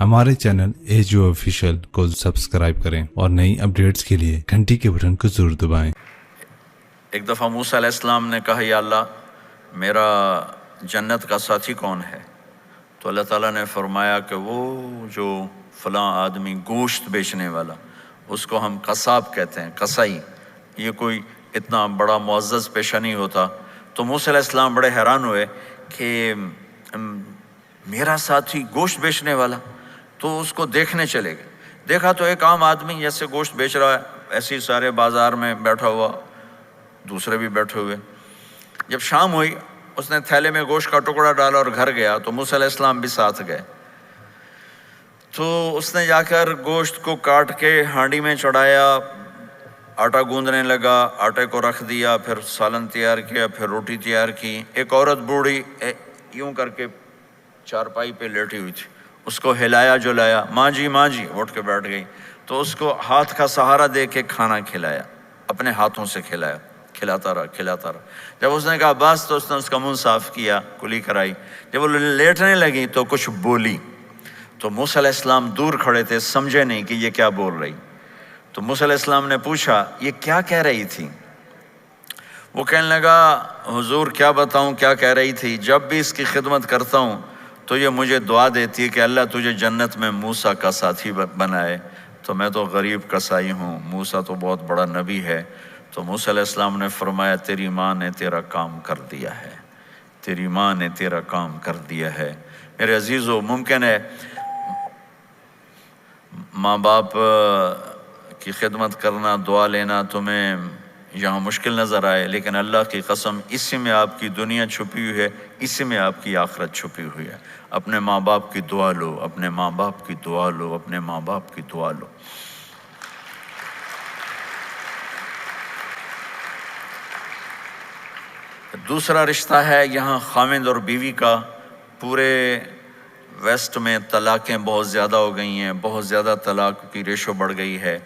हमारे channel edu official को subscribe करें और नई अपडेट्स के लिए घंटी के बटन को जरूर दबाएं। एक दफ़ा मूसा अलैहिस्सलाम ने कहा, या अल्लाह मेरा जन्नत का साथी कौन है? तो अल्लाह ताला ने फरमाया कि वो जो फ़लाँ आदमी गोश्त बेचने वाला, उसको हम कसाब कहते हैं, कसाई। ये कोई इतना बड़ा मुअज़्ज़ज़ पेशा नहीं होता। तो मूसा अलैहिस्सलाम बड़े हैरान हुए कि मेरा साथी गोश्त बेचने वाला। तो उसको देखने चले गए। देखा तो एक आम आदमी जैसे गोश्त बेच रहा है, ऐसे ही सारे बाज़ार में बैठा हुआ, दूसरे भी बैठे हुए। जब शाम हुई, उसने थैले में गोश्त का टुकड़ा डाला और घर गया, तो मूसा अलैहिस्सलाम भी साथ गए। तो उसने जाकर गोश्त को काट के हांडी में चढ़ाया, आटा गूंदने लगा, आटे को रख दिया, फिर सालन तैयार किया, फिर रोटी तैयार की। एक औरत बूढ़ी यूं करके चारपाई पे लेटी हुई थी, उसको हिलाया जुलाया, माँ जी उठ के बैठ गई। तो उसको हाथ का सहारा दे के खाना खिलाया, अपने हाथों से खिलाया, खिलाता रहा। जब उसने कहा बस, तो उसने उसका मुंह साफ किया, कुली कराई। जब वो लेटने लगी तो कुछ बोली। तो मूसा अलैहिस्सलाम दूर खड़े थे, समझे नहीं कि ये क्या बोल रही। तो मूसा अलैहिस्सलाम ने पूछा, ये क्या कह रही थी? वो कहने लगा, हुजूर क्या बताऊं क्या कह रही थी। जब भी इसकी खिदमत करता हूं तो ये मुझे दुआ देती है कि अल्लाह तुझे जन्नत में मूसा का साथी बनाए। तो मैं तो गरीब कसाई हूँ, मूसा तो बहुत बड़ा नबी है। तो मूसा अलैहिस्सलाम ने फरमाया, तेरी माँ ने तेरा काम कर दिया है, तेरी माँ ने तेरा काम कर दिया है। मेरे अजीज़ों, मुमकिन है माँ बाप की खिदमत करना, दुआ लेना तुम्हें यहाँ मुश्किल नज़र आए, लेकिन अल्लाह की कसम इसी में आपकी दुनिया छुपी हुई है, इसी में आपकी आखिरत छुपी हुई है। अपने माँ बाप की दुआ लो, अपने माँ बाप की दुआ लो, अपने माँ बाप की दुआ लो। दूसरा रिश्ता है यहाँ खामिंद और बीवी का। पूरे वेस्ट में तलाक़ें बहुत ज़्यादा हो गई हैं, बहुत ज़्यादा तलाक़ की रेशो बढ़ गई है।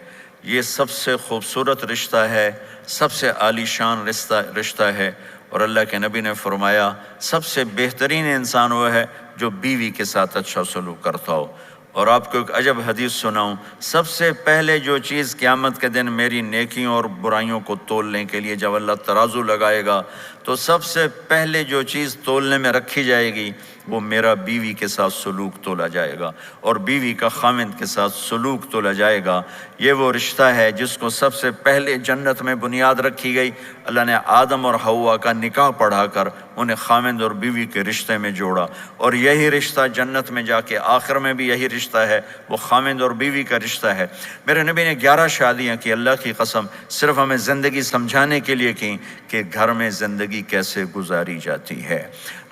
ये सबसे खूबसूरत रिश्ता है, सबसे आलीशान रिश्ता है। और अल्लाह के नबी ने फरमाया, सबसे बेहतरीन इंसान वो है जो बीवी के साथ अच्छा सलूक करता हो। और आपको एक अजब हदीस सुनाऊं, सबसे पहले जो चीज़ क़यामत के दिन मेरी नेकियों और बुराइयों को तोलने के लिए जब अल्लाह तराजू लगाएगा, तो सबसे पहले जो चीज़ तोलने में रखी जाएगी वो मेरा बीवी के साथ सलूक तोला जाएगा, और बीवी का खामिंद के साथ सलूक तोला जाएगा। ये वो रिश्ता है जिसको सबसे पहले जन्नत में बुनियाद रखी गई। अल्लाह ने आदम और हव्वा का निकाह पढ़ाकर उन्हें खामिंद और बीवी के रिश्ते में जोड़ा, और यही रिश्ता जन्नत में जाके आखिर में भी यही रिश्ता है, वो खामिंद और बीवी का रिश्ता है। मेरे नबी ने 11 शादियाँ की, अल्लाह की कसम, सिर्फ हमें ज़िंदगी समझाने के लिए की कि घर में ज़िंदगी कैसे गुजारी जाती है।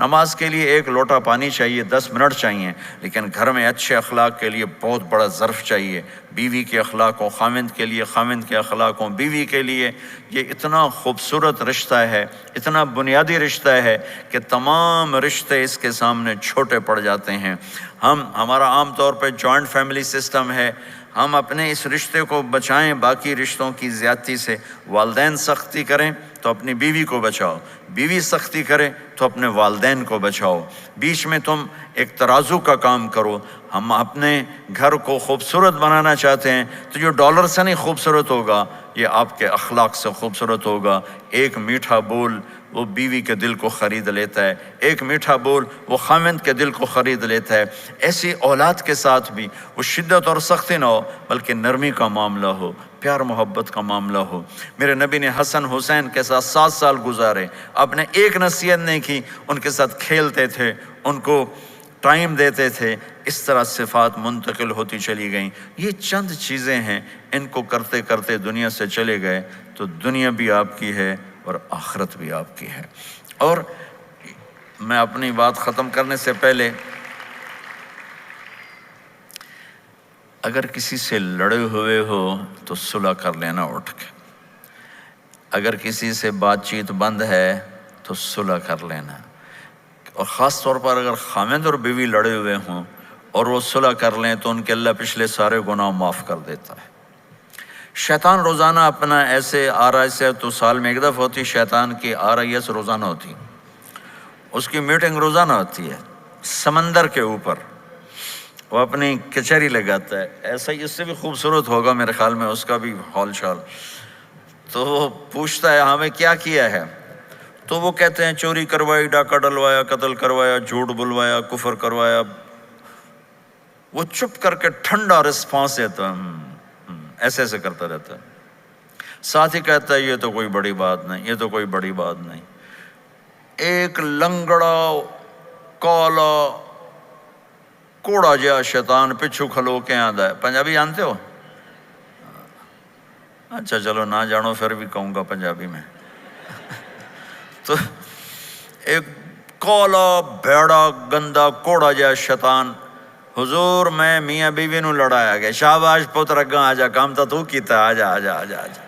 नमाज के लिए एक लोटा पानी चाहिए, 10 मिनट चाहिए, लेकिन घर में अच्छे अखलाक के लिए बहुत बड़ा ज़र्फ़ चाहिए। बीवी के अखलाक हो खामिंद के लिए, खामिंद के अखलाक हो बीवी के लिए। ये इतना खूबसूरत रिश्ता है, इतना बुनियादी रिश्ता है कि तमाम रिश्ते इसके सामने छोटे पड़ जाते हैं। हमारा आम तौर पे जॉइंट फैमिली सिस्टम है। हम अपने इस रिश्ते को बचाएं बाकी रिश्तों की ज़्यादती से। वालिदैन सख्ती करें तो अपनी बीवी को बचाओ, बीवी सख्ती करे तो अपने वालिदैन को बचाओ। बीच में तुम एक तराजू का काम करो। हम अपने घर को खूबसूरत बनाना चाहते हैं तो जो डॉलर से नहीं खूबसूरत होगा, ये आपके अखलाक से खूबसूरत होगा। एक मीठा बोल वो बीवी के दिल को ख़रीद लेता है, एक मीठा बोल वो खामिंद के दिल को ख़रीद लेता है। ऐसी औलाद के साथ भी वो शिद्दत और सख्ती ना हो, बल्कि नरमी का मामला हो, प्यार मोहब्बत का मामला हो। मेरे नबी ने हसन हुसैन के साथ 7 साल गुजारे, आपने एक नसीहत नहीं की, उनके साथ खेलते थे, उनको टाइम देते थे। इस तरह सिफ़ात मुंतकिल होती चली गई। ये चंद चीज़ें हैं, इनको करते करते दुनिया से चले गए तो दुनिया भी आपकी है और आखिरत भी आपकी है। और मैं अपनी बात ख़त्म करने से पहले, अगर किसी से लड़े हुए हो तो सुलह कर लेना उठ के। अगर किसी से बातचीत बंद है तो सुलह कर लेना। और ख़ास तौर पर अगर खामिंद और बीवी लड़े हुए हों और वो सुलह कर लें तो उनके अल्लाह पिछले सारे गुनाह माफ़ कर देता है। शैतान रोज़ाना अपना ऐसे RIS है तो साल में एक दफ़ा होती, शैतान की RIS रोज़ाना होती, उसकी मीटिंग रोज़ाना होती है समंदर के ऊपर। وہ اپنی کچہری لگاتا ہے، ایسا ہی اس سے بھی خوبصورت ہوگا میرے خیال میں اس کا بھی حال شال. تو وہ پوچھتا ہے ہمیں کیا کیا ہے؟ تو وہ کہتے ہیں چوری کروائی، ڈاکہ ڈلوایا، قتل کروایا، جھوٹ بلوایا، کفر کروایا. وہ چپ کر کے ٹھنڈا رسپانس دیتا ہے، ایسے ایسے کرتا رہتا ہے. ساتھ ہی کہتا ہے یہ تو کوئی بڑی بات نہیں، یہ تو کوئی بڑی بات نہیں. ایک لنگڑا کالا کوڑا جہا شیطان پچھو کھلو کے آندا ہے. پنجابی جانتے ہو؟ اچھا چلو نہ جانو پھر بھی کہوں گا پنجابی میں. تو ایک کالا بھیڑا گندا کوڑا جہا شیطان، حضور میں میاں بیوی نو لڑایا گیا. شاباش پتر اگاں آ جا، کام تو کیتا، آ جا آ جا آ جا آ جا.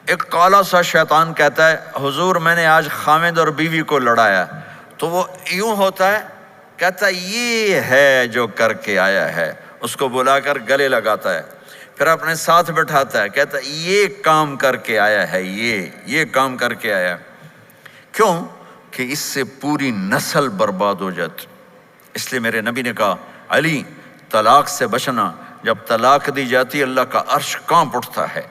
ایک کالا سا شیطان کہتا ہے حضور میں نے آج خامد اور بیوی کو لڑایا. تو وہ یوں ہوتا ہے، کہتا ہے یہ ہے جو کر کے آیا ہے. اس کو بلا کر گلے لگاتا ہے، پھر اپنے ساتھ بٹھاتا ہے، کہتا ہے یہ کام کر کے آیا ہے، یہ کام کر کے آیا ہے. کیوں؟ کہ اس سے پوری نسل برباد ہو جاتی. اس لیے میرے نبی نے کہا علی طلاق سے بچنا. جب طلاق دی جاتی اللہ کا عرش کانپ اٹھتا ہے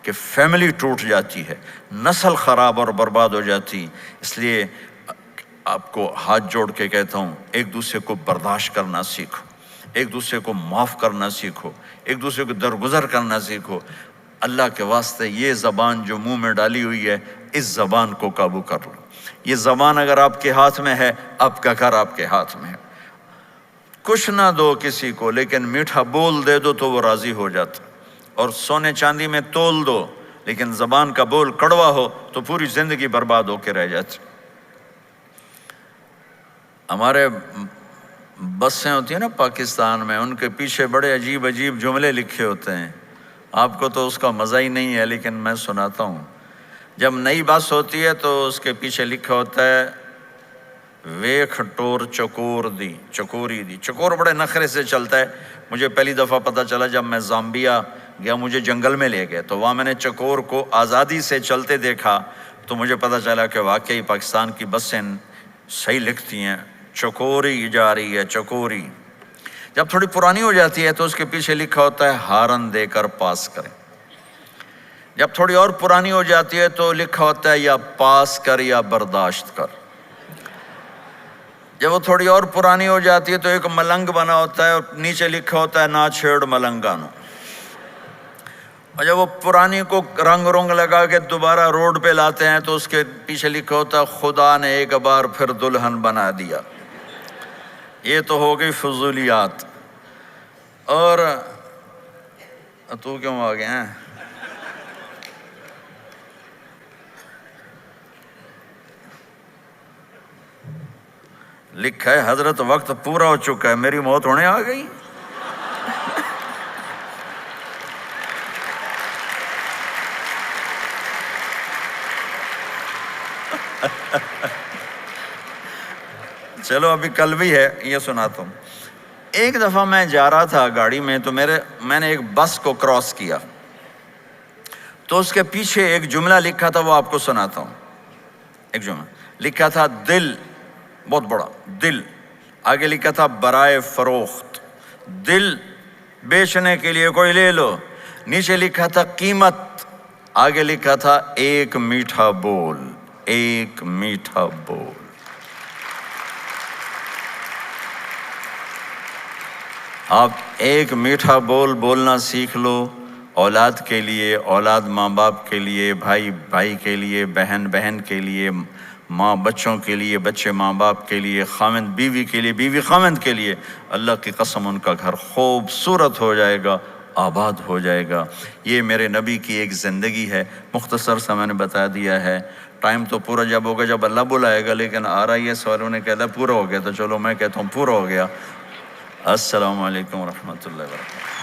کہ فیملی ٹوٹ جاتی ہے، نسل خراب اور برباد ہو جاتی. اس لیے آپ کو ہاتھ جوڑ کے کہتا ہوں ایک دوسرے کو برداشت کرنا سیکھو، ایک دوسرے کو معاف کرنا سیکھو، ایک دوسرے کو درگزر کرنا سیکھو. اللہ کے واسطے یہ زبان جو منہ میں ڈالی ہوئی ہے اس زبان کو قابو کر لو. یہ زبان اگر آپ کے ہاتھ میں ہے، آپ کا گھر آپ کے ہاتھ میں ہے. کچھ نہ دو کسی کو لیکن میٹھا بول دے دو تو وہ راضی ہو جاتا. اور سونے چاندی میں تول دو لیکن زبان کا بول کڑوا ہو تو پوری زندگی برباد ہو کے رہ جاتی. ہمارے بسیں ہوتی ہیں نا پاکستان میں، ان کے پیچھے بڑے عجیب عجیب جملے لکھے ہوتے ہیں. آپ کو تو اس کا مزہ ہی نہیں ہے لیکن میں سناتا ہوں. جب نئی بس ہوتی ہے تو اس کے پیچھے لکھا ہوتا ہے ویکھ ٹور چکور دی چکوری دی. چکور بڑے نخرے سے چلتا ہے. مجھے پہلی دفعہ پتہ چلا جب میں زامبیا گیا، مجھے جنگل میں لے گئے تو وہاں میں نے چکور کو آزادی سے چلتے دیکھا تو مجھے پتہ چلا کہ واقعی پاکستان کی بسیں صحیح لکھتی ہیں، چکوری جا رہی ہے چکوری. جب تھوڑی پرانی ہو جاتی ہے تو اس کے پیچھے لکھا ہوتا ہے ہارن دے کر پاس کریں. جب تھوڑی اور پرانی ہو جاتی ہے تو لکھا ہوتا ہے یا پاس کر یا برداشت کر. جب وہ تھوڑی اور پرانی ہو جاتی ہے تو ایک ملنگ بنا ہوتا ہے اور نیچے لکھا ہوتا ہے نہ چھیڑ ملنگانو. اور جب وہ پرانی کو رنگ رنگ لگا کے دوبارہ روڈ پہ لاتے ہیں تو اس کے پیچھے لکھا ہوتا ہے خدا نے ایک بار پھر دلہن بنا دیا. یہ تو ہو گئی فضولیات. اور تو کیوں آ گئے ہیں؟ لکھا ہے حضرت وقت پورا ہو چکا ہے، میری موت ہونے آ گئی. چلو ابھی کل بھی ہے، یہ سناتا ہوں. ایک دفعہ میں جا رہا تھا گاڑی میں تو میں نے ایک بس کو کراس کیا تو اس کے پیچھے ایک جملہ لکھا تھا، وہ آپ کو سناتا ہوں. ایک جملہ لکھا تھا دل، بہت بڑا دل. آگے لکھا تھا برائے فروخت، دل بیچنے کے لیے کوئی لے لو. نیچے لکھا تھا قیمت، آگے لکھا تھا ایک میٹھا بول، ایک میٹھا بول. آپ ایک میٹھا بول بولنا سیکھ لو، اولاد کے لیے، اولاد ماں باپ کے لیے، بھائی بھائی کے لیے، بہن بہن کے لیے، ماں بچوں کے لیے، بچے ماں باپ کے لیے، خامند بیوی کے لیے، بیوی خامند کے لیے. اللہ کی قسم ان کا گھر خوبصورت ہو جائے گا، آباد ہو جائے گا. یہ میرے نبی کی ایک زندگی ہے، مختصر سا میں نے بتا دیا ہے. ٹائم تو پورا جب ہوگا جب اللہ بلائے گا، لیکن آ رہا یہ سوالوں نے کہتا پورا ہو گیا تو چلو میں کہتا ہوں پورا ہو گیا. السلام علیکم ورحمۃ اللہ وبرکاتہ.